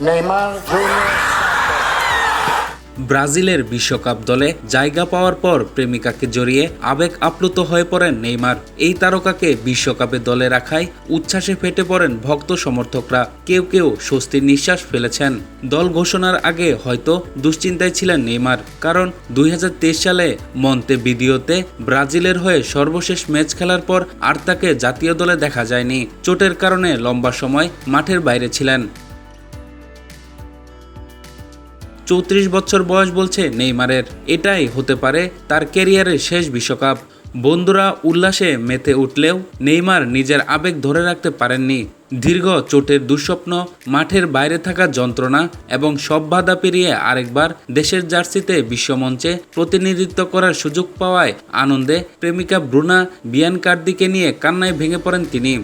Neymar Jr. ব্রাজিলের বিশ্বকাপ দলে জায়গা পাওয়ার পর প্রেমিকাকে জড়িয়ে আবেগ আপ্লুত হয়ে পড়েন নেইমার। এই তারকাকে বিশ্বকাপে দলে রাখায় উচ্ছ্বাসে ফেটে পড়েন ভক্ত সমর্থকরা। কেউ কেউ স্বস্তির নিঃশ্বাস ফেলেছেন। দল ঘোষণার আগে হয়তো দুশ্চিন্তায় ছিলেন নেইমার, কারণ 2023 সালে মন্তেভিদিওতে ব্রাজিলের হয়ে সর্বশেষ ম্যাচ খেলার পর আর তাকে জাতীয় দলে দেখা যায়নি। চোটের কারণে লম্বা সময় মাঠের বাইরে ছিলেন। 34 বছর বয়স বলছে নেইমারের, এটাই হতে পারে তার ক্যারিয়ারের শেষ বিশ্বকাপ। বন্ধুরা উল্লাসে মেতে উঠলেও নেইমার নিজের আবেগ ধরে রাখতে পারেননি। দীর্ঘ চোটের দুঃস্বপ্ন, মাঠের বাইরে থাকা যন্ত্রণা এবং সব বাধা পেরিয়ে আরেকবার দেশের জার্সিতে বিশ্বমঞ্চে প্রতিনিধিত্ব করার সুযোগ পাওয়ায় আনন্দে প্রেমিকা ব্রুনা বিয়ানকার্দিকে নিয়ে কান্নায় ভেঙে পড়েন তিনি।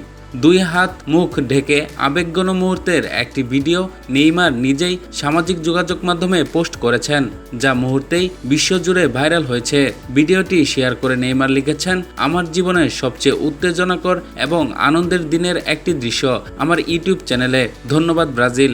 2 হাত মুখ ঢেকে আবেগঘন মুহূর্তের একটি ভিডিও নেইমার নিজেই সামাজিক যোগাযোগ মাধ্যমে পোস্ট করেছেন, যা মুহূর্তেই বিশ্বজুড়ে ভাইরাল হয়েছে। ভিডিওটি শেয়ার করে নেইমার লিখেছেন, আমার জীবনের সবচেয়ে উত্তেজনাকর এবং আনন্দের দিনের একটি দৃশ্য আমার ইউটিউব চ্যানেলে। ধন্যবাদ ব্রাজিল।